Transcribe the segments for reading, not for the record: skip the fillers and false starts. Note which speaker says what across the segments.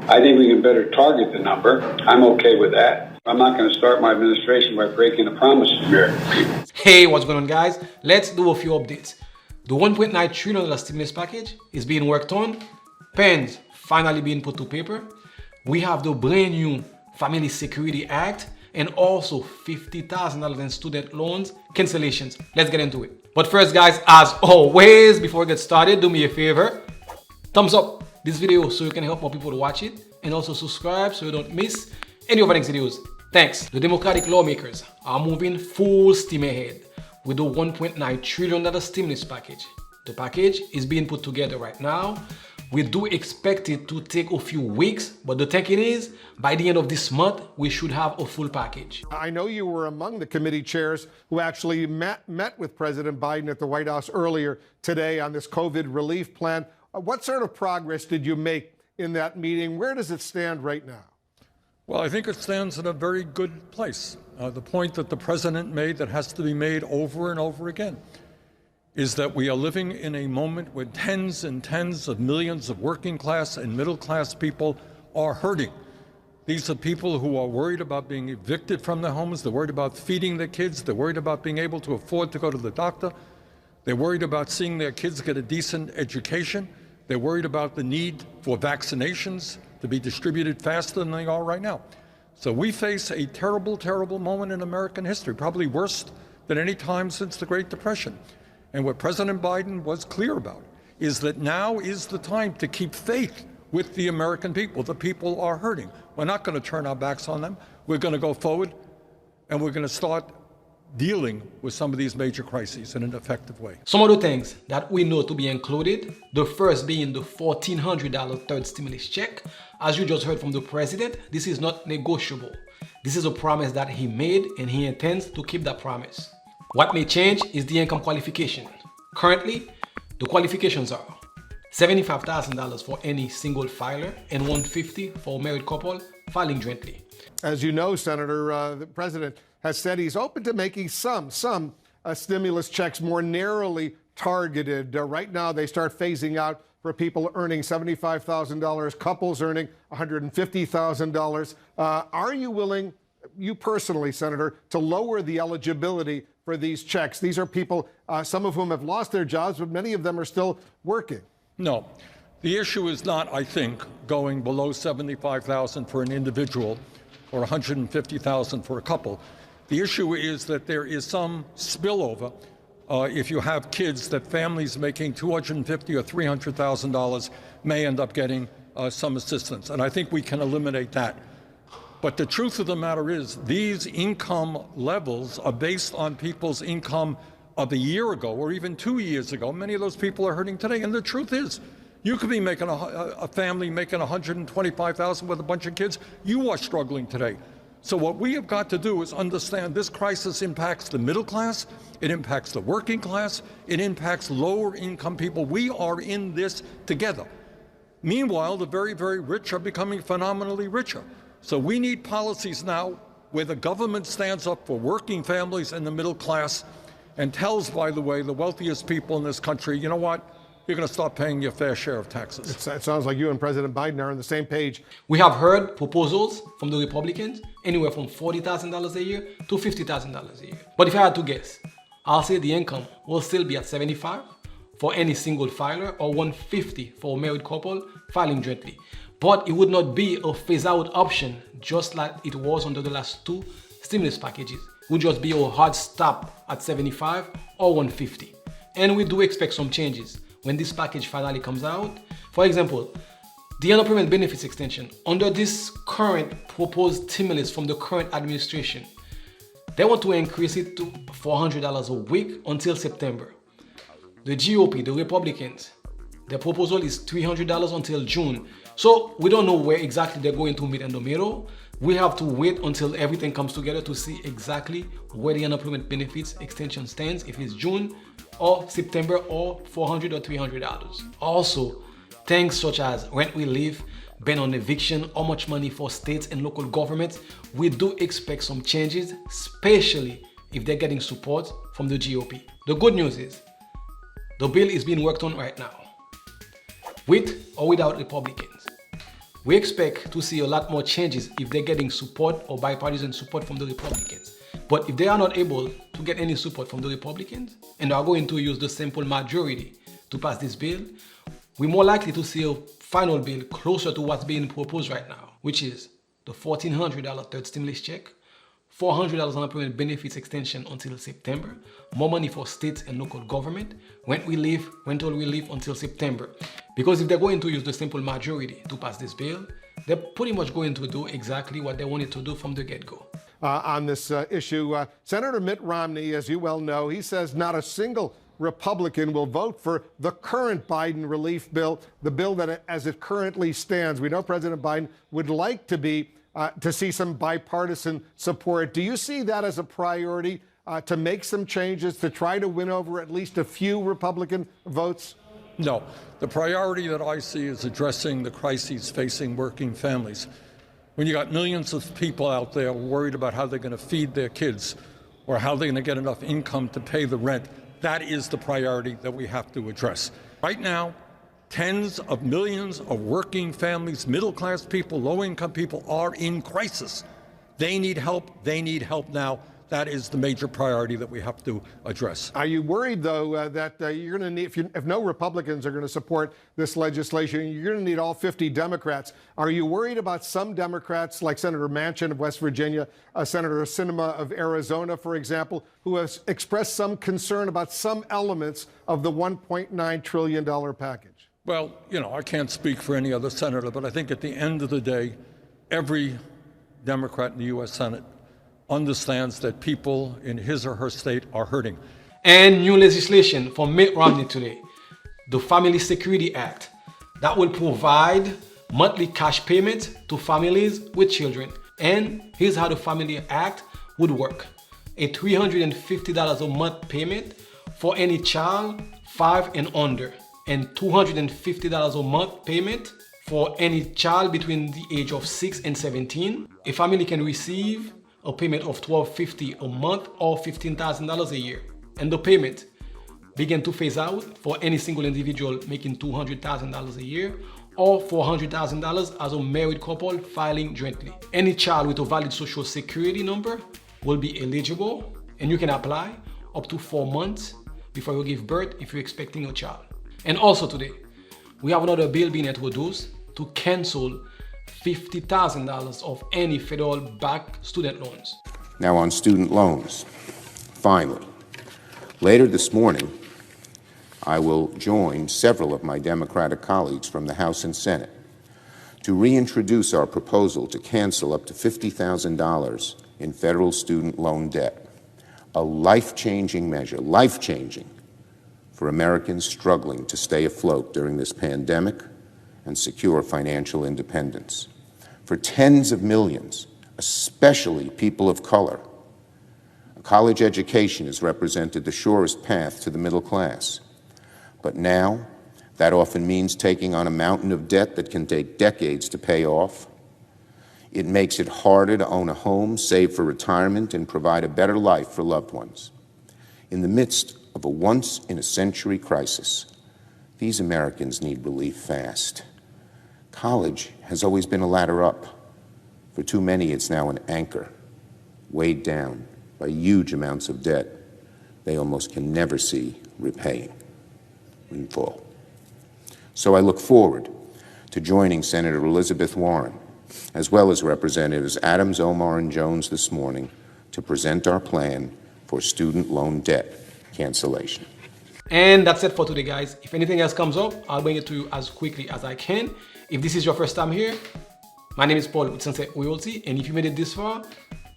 Speaker 1: I think we can better target the number. I'm okay with that. I'm not going to start my administration by breaking the promise to American people.
Speaker 2: Hey, what's going on, guys? Let's do a few updates. The $1.9 trillion stimulus package is being worked on. Pens finally being put to paper. We have the brand new Family Security Act and also $50,000 in student loans cancellations. Let's get into it. But first, guys, as always, before we get started, do me a favor. Thumbs up this video so you can help more people to watch it, and also subscribe so you don't miss any of our next videos. Thanks. The Democratic lawmakers are moving full steam ahead with the $1.9 trillion stimulus package. The package is being put together right now. We do expect it to take a few weeks, but the thinking is by the end of this month, we should have a full package.
Speaker 3: I know you were among the committee chairs who actually met with President Biden at the White House earlier today on this COVID relief plan. What sort of progress did you make in that meeting? Where does it stand right now?
Speaker 4: Well, I think it stands in a very good place. The point that the president made that has to be made over and over again is that we are living in a moment where tens and tens of millions of working class and middle class people are hurting. These are people who are worried about being evicted from their homes. They're worried about feeding their kids. They're worried about being able to afford to go to the doctor. They're worried about seeing their kids get a decent education. They're worried about the need for vaccinations to be distributed faster than they are right now. So we face a terrible, terrible moment in American history, probably worse than any time since the Great Depression. And what President Biden was clear about is that now is the time to keep faith with the American people. The people are hurting. We're not going to turn our backs on them. We're going to go forward, and we're going to start dealing with some of these major crises in an effective way.
Speaker 2: Some of the things that we know to be included, the first being the $1,400 third stimulus check. As you just heard from the president, this is not negotiable. This is a promise that he made, and he intends to keep that promise. What may change is the income qualification. Currently, the qualifications are $75,000 for any single filer and $150,000 for a married couple filing jointly.
Speaker 3: As you know, Senator, the president has said he's open to making some stimulus checks more narrowly targeted. Right now, they start phasing out for people earning $75,000, couples earning $150,000. Are you willing, you personally, Senator, to lower the eligibility for these checks? These are people, some of whom have lost their jobs, but many of them are still working.
Speaker 4: No. The issue is not, I think, going below $75,000 for an individual or $150,000 for a couple. The issue is that there is some spillover if you have kids, that families making $250,000 or $300,000 may end up getting some assistance. And I think we can eliminate that. But the truth of the matter is these income levels are based on people's income of a year ago or even 2 years ago. Many of those people are hurting today. And the truth is, you could be making a family making $125,000 with a bunch of kids. You are struggling today. So what we have got to do is understand this crisis impacts the middle class, it impacts the working class, it impacts lower income people. We are in this together. Meanwhile, the very, very rich are becoming phenomenally richer. So we need policies now where the government stands up for working families and the middle class and tells, by the way, the wealthiest people in this country, you know what? You're going to start paying your fair share of taxes.
Speaker 3: It sounds like you and President Biden are on the same page.
Speaker 2: We have heard proposals from the Republicans anywhere from $40,000 a year to $50,000 a year. But if I had to guess, I'll say the income will still be at $75,000 for any single filer or $150,000 for a married couple filing jointly. But it would not be a phase-out option just like it was under the last two stimulus packages. It would just be a hard stop at $75,000 or $150,000. And we do expect some changes when this package finally comes out. For example, the unemployment benefits extension. Under this current proposed stimulus from the current administration, they want to increase it to $400 a week until September. The GOP, the Republicans, their proposal is $300 until June. So we don't know where exactly they're going to meet in the middle. We have to wait until everything comes together to see exactly where the unemployment benefits extension stands, if it's June or September or $400 or $300. Also, things such as rent relief, ban on eviction, how much money for states and local governments, we do expect some changes, especially if they're getting support from the GOP. The good news is, the bill is being worked on right now, with or without Republicans. We expect to see a lot more changes if they're getting support or bipartisan support from the Republicans. But if they are not able to get any support from the Republicans and are going to use the simple majority to pass this bill, we're more likely to see a final bill closer to what's being proposed right now, which is the $1,400 third stimulus check, $400 unemployment benefits extension until September, more money for states and local government, rental relief until September. Because if they're going to use the simple majority to pass this bill, they're pretty much going to do exactly what they wanted to do from the get-go.
Speaker 3: On this issue, Senator Mitt Romney, as you well know, he says not a single Republican will vote for the current Biden relief bill, the bill that as it currently stands. We know President Biden would like to see some bipartisan support. Do you see that as a priority to make some changes to try to win over at least a few Republican votes?
Speaker 4: No. The priority that I see is addressing the crises facing working families. When you got millions of people out there worried about how they're going to feed their kids or how they're going to get enough income to pay the rent, that is the priority that we have to address. Right now, tens of millions of working families, middle-class people, low-income people are in crisis. They need help. They need help now. That is the major priority that we have to address. Are
Speaker 3: you worried, though, that you're going to need, if no Republicans are going to support this legislation, you're going to need all 50 Democrats? Are you worried about some Democrats, like Senator Manchin of West Virginia, Senator Sinema of Arizona, for example, who has expressed some concern about some elements of the $1.9 trillion package?
Speaker 4: Well, I can't speak for any other senator, but I think at the end of the day, every Democrat in the U.S. Senate understands that people in his or her state are hurting.
Speaker 2: And new legislation from Mitt Romney today, the Family Security Act, that will provide monthly cash payments to families with children. And here's how the Family Act would work. A $350 a month payment for any child 5 and under, and $250 a month payment for any child between the age of 6 and 17. A family can receive a payment of $1,250 a month or $15,000 a year. And the payment begin to phase out for any single individual making $200,000 a year or $400,000 as a married couple filing jointly. Any child with a valid social security number will be eligible, and you can apply up to 4 months before you give birth if you're expecting a child. And also today, we have another bill being introduced to cancel $50,000 of any federal-backed student loans.
Speaker 5: Now on student loans, finally, later this morning, I will join several of my Democratic colleagues from the House and Senate to reintroduce our proposal to cancel up to $50,000 in federal student loan debt, a life-changing measure, life-changing, for Americans struggling to stay afloat during this pandemic and secure financial independence. For tens of millions, especially people of color, a college education has represented the surest path to the middle class. But now, that often means taking on a mountain of debt that can take decades to pay off. It makes it harder to own a home, save for retirement, and provide a better life for loved ones. In the midst of a once-in-a-century crisis, these Americans need relief fast. College has always been a ladder up. For too many, it's now an anchor, weighed down by huge amounts of debt they almost can never see repaying in full. So I look forward to joining Senator Elizabeth Warren, as well as Representatives Adams, Omar, and Jones this morning to present our plan for student loan debt cancellation.
Speaker 2: And that's it for today, guys. If anything else comes up, I'll bring it to you as quickly as I can. If this is your first time here, my name is Paul with Sunset Royalty, and if you made it this far,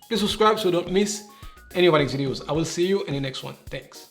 Speaker 2: please subscribe so you don't miss any of our next videos. I will see you in the next one. Thanks.